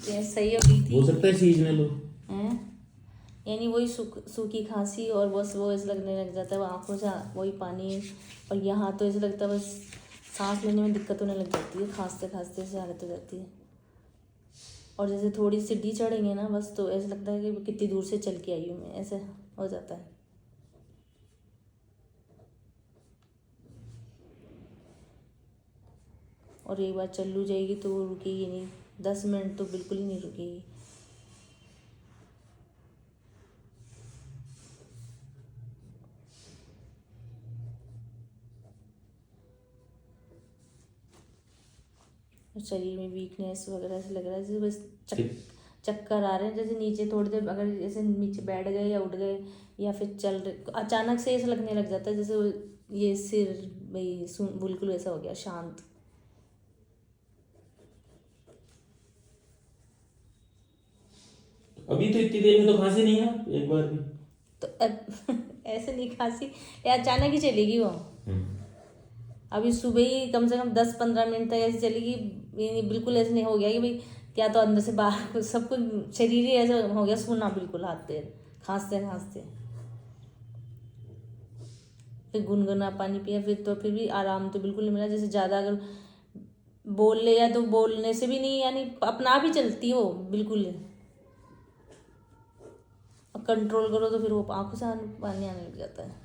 ये सही हो गई थी। हो सकता है सीजनल हो। हैं? यानी वही सूखी खांसी और बस वो ऐसे लगने लग जाता है, वो आँखों से वही पानी, और यहाँ तो ऐसे लगता है बस सांस लेने में दिक्कत होने लग जाती है, खांसते खांसते से हालत हो जाती है। और जैसे थोड़ी सीढ़ी चढ़ेंगे ना बस, तो ऐसा लगता है कि कितनी दूर से चल के आई हूँ मैं, ऐसे हो जाता है। और एक बार चलू जाएगी तो वो रुकेगी नहीं, 10 मिनट तो बिल्कुल ही नहीं रुकेगी। शरीर में वीकनेस वगैरह से लग रहा है, जैसे बस चक्कर आ रहे हैं, जैसे नीचे थोड़ी देर अगर जैसे नीचे बैठ गए या उठ गए या फिर चल रहे, अचानक से ऐसा लगने लग जाता है जैसे ये सिर भाई सुन बिल्कुल ऐसा हो गया शांत। अभी तो इतनी देर में तो खांसी नहीं है एक बार भी। तो ऐसे नहीं खांसी, ये अचानक ही चलेगी वो। अभी सुबह ही कम से कम 10-15 मिनट तक ऐसे चलेगी, ये बिल्कुल ऐसे नहीं हो गया कि भाई क्या, तो अंदर से बाहर कुछ सब कुछ शरीर ही ऐसे हो गया सूना बिल्कुल, हाथ पैर खांसते खांसते। फिर गुनगुना पानी पिया, फिर भी आराम तो बिल्कुल नहीं मिला। जैसे ज़्यादा अगर बोल ले या तो बोलने से भी नहीं, यानी अपना आप ही चलती हो बिल्कुल। कंट्रोल करो तो फिर वो आंखों से पानी आने लग जाता है।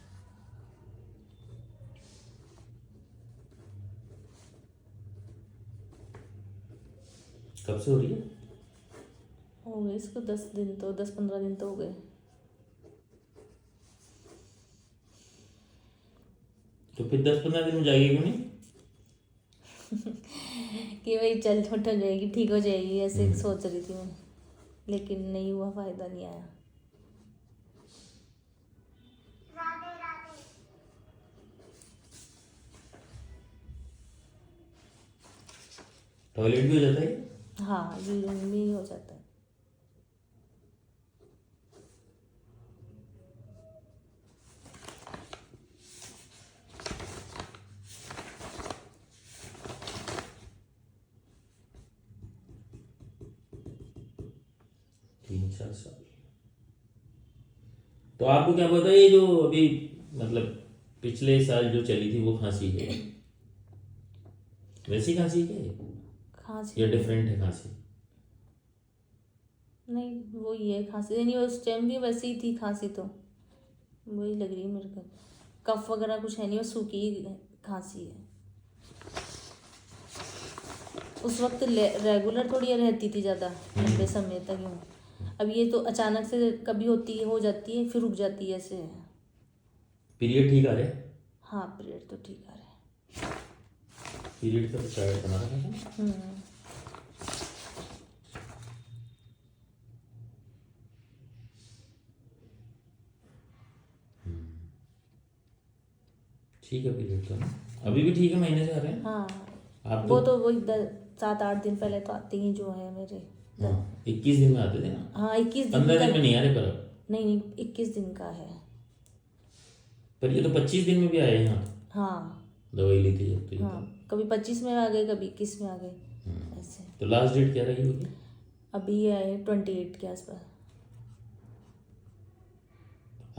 कब से हो रही है? हो गए इसको 10-15 दिन तो हो गए। तो फिर 10-15 दिन में जाएगी क्यों नहीं? कि भाई चल छोट हो जाएगी, ठीक हो जाएगी, ऐसे सोच रही थी मैं, लेकिन नहीं हुआ, फायदा नहीं आया। टॉयलेट भी हो जाता है? हाँ, यूरिन भी हो जाता है। तीन चार साल। तो आपको क्या पता है ये जो अभी मतलब पिछले साल जो चली थी वो खांसी है, वैसी खांसी है खांसी या डिफरेंट है खांसी? नहीं, वो ही है खांसी, यानी उस टाइम भी वैसी ही थी खांसी, तो वही लग रही है मेरे को। कफ वगैरह कुछ है नहीं, वो सूखी खांसी है। उस वक्त रेगुलर थोड़ी रहती थी ज़्यादा लंबे समय तक यूँ। अब ये तो अचानक से कभी होती है, हो जाती है, फिर रुक जाती है ऐसे। पीरियड ठीक आ रहे? हाँ, पीरियड तो ठीक आ रहे हैं। पीरियड का चार्ट बना रखा है? ठीक है, पीरियड तो ना अभी भी ठीक है, महीने से आ रहे हैं। हाँ, आप वो तो तो वही 7-8 दिन पहले तो आते ही जो है मेरे। हाँ 21 दिन में आते थे ना? हाँ, 21 दिन 15 का। दिन में नहीं आ रहे पर अब। नहीं, 21 दिन का है। पर ये तो 25 दिन में भी आए यहाँ। हाँ दवाई ली थी जब तो ये हाँ, कभी 25 में आ गए, कभी 21 में आ गए ऐसे। तो लास्ट डेट क्या रही होगी? अभी ये आए 28 के आसपास।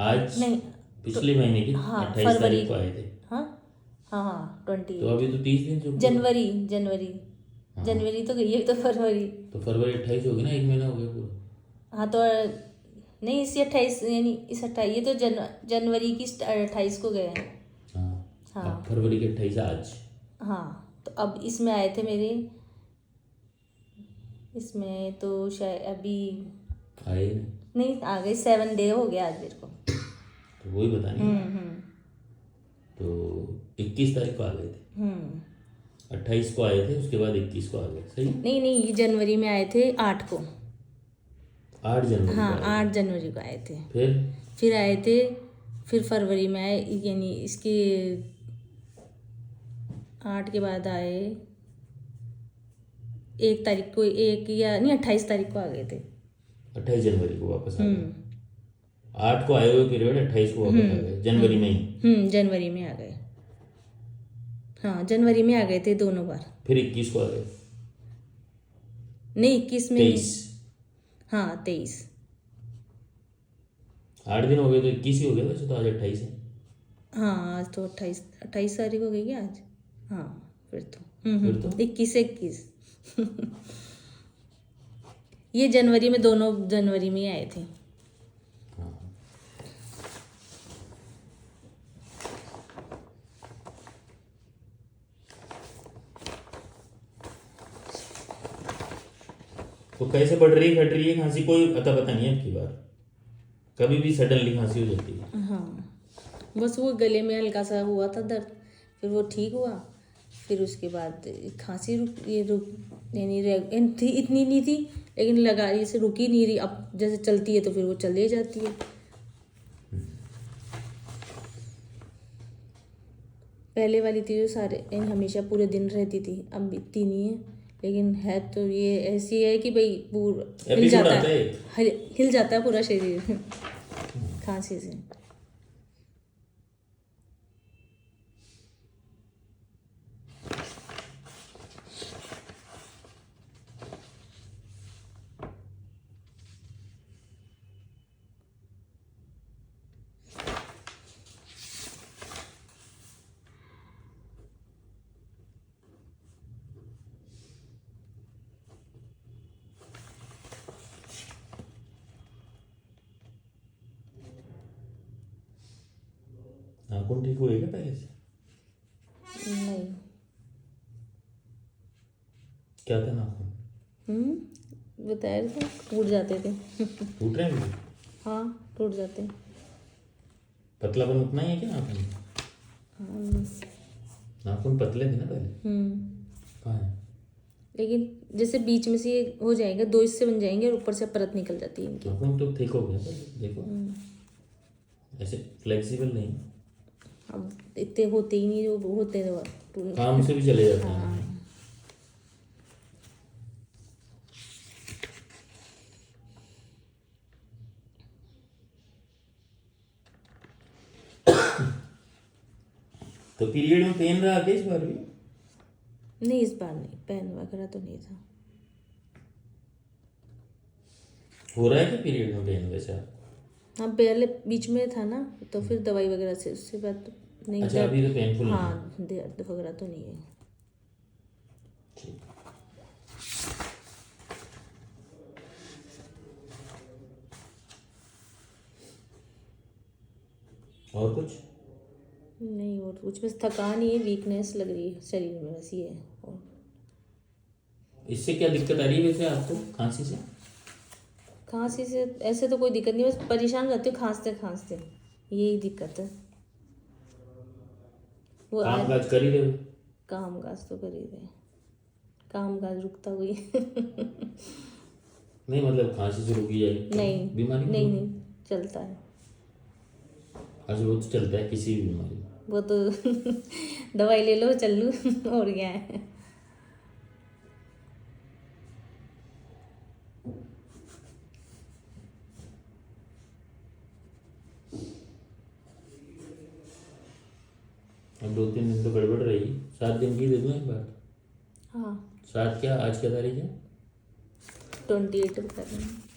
आज नहीं, पिछले महीने की हाँ 28 फरवरी तारीख को आए थे। हाँ हाँ हाँ, 28। तो अभी तो 30 दिन चुप। जनवरी तो गई है, तो फरवरी। तो फरवरी 28 होगी ना, एक महीना हो गया पूरा। हाँ, तो नहीं, इसी 28 यानी इस 28, ये तो जनवरी की 28 को गए हैं। हाँ हाँ अब फरवरी के 28 आज। हाँ, तो अब इसमें आए थे मेरे, इसमें तो शायद अभी आए नहीं आ गए, 7 डे हो गया आज मेरे को। तो वही बता नहीं। तो 21 तारीख को आ गए थे, 28 को आए थे, उसके बाद 21 को आ गए। सही? नहीं, ये जनवरी में आए थे 8 को। 8 जनवरी हाँ, को आए 8 जनवरी को आए थे। थे। फिर आए थे, फिर फरवरी में आए, यानी इसके 8 के बाद आए 1 तारीख को, 1 या नहीं 28 तारीख को आ गए थे। 28 जनवरी को वापस आ गए। 8 को आए हुए पीरियड 28 को वापस आ गए, जनवरी में ही। जनवरी में आ गए। हाँ, जनवरी में आ गए थे दोनों बार। फिर 21 को आ गए। नहीं 21 में नहीं। 23। हाँ 23। 8 दिन हो गए तो 21 ही हो गया वैसे तो, आज 28 है। हाँ आज तो 28 तारीख हो गई क्या आज? हाँ फिर तो फिर तो 21। ये जनवरी में, दोनों जनवरी में ही आए थे। हाँ। तो कैसे बढ़ रही घट रही है खांसी, कोई अता पता नहीं है आपकी बार, कभी भी सडनली खांसी हो जाती है। हाँ बस वो गले में हल्का सा हुआ था दर्द, फिर वो ठीक हुआ, फिर उसके बाद खांसी रुक यानी थी, इतनी नहीं थी लेकिन लगा जैसे रुकी नहीं रही। अब जैसे चलती है तो फिर वो चले जाती है। पहले वाली थी जो सारे यानी हमेशा पूरे दिन रहती थी, अब इतनी नहीं है। लेकिन है तो ये ऐसी है कि भाई पूरा हिल एपिसोड जाता आता है, है। हिल जाता है पूरा शरीर खांसी से। नाखून ठीक हुए क्या पहले से? नहीं। क्या था नाखून? बताया तो टूट जाते थे। टूट रहे हैं? हाँ टूट जाते। पतलापन उतना ही है क्या नाखून? हाँ। नाखून पतले थे ना पहले। कहाँ है? लेकिन जैसे बीच में से ये हो जाएंगे, 2 हिस्से बन जाएंगे और ऊपर से परत निकल जाती है इनकी। नाखून तो ठीक हो गया पहले, देखो ऐसे फ्लेक्सिबल नहीं, अब इतने होते ही नहीं, जो होते हैं वो काम से भी चले जाते हैं। हाँ। तो पीरियड में पेन रहा क्या इस बार भी? नहीं इस बार नहीं, पेन वगैरह तो नहीं था। हो रहा है क्या पीरियड में पेन वैसा? हाँ पहले बीच में था ना, तो फिर दवाई वगैरह से उसके बाद तो नहीं। अच्छा अभी तो पेनफुल नहीं है। हाँ दर्द वगैरह तो नहीं है। ठीक। और कुछ? नहीं और कुछ, बस थकान ही है, वीकनेस लग रही है शरीर में, बस ये है। और इससे क्या दिक्कत आ रही है वैसे आपको खांसी से? खांसी से ऐसे तो कोई दिक्कत नहीं, बस परेशान रहती हूँ खांसते खांसते, यही दिक्कत है। वो काम काज कर ही रहे हो? काम काज तो कर ही रहे, काम काज रुकता हुई नहीं मतलब खांसी से रुकी जाए तो नहीं बीमारी में नहीं रुकी? नहीं चलता है अच्छा वो तो चलता है किसी भी बीमारी में। वो तो दवाई ले लो चल लूँ और क्या है। अब 2-3 दिन तो गड़बड़ रही, 7 दिन की दे दूँ एक बार? हाँ 7 क्या, आज क्या तारीख है? 28 बता रहे हैं।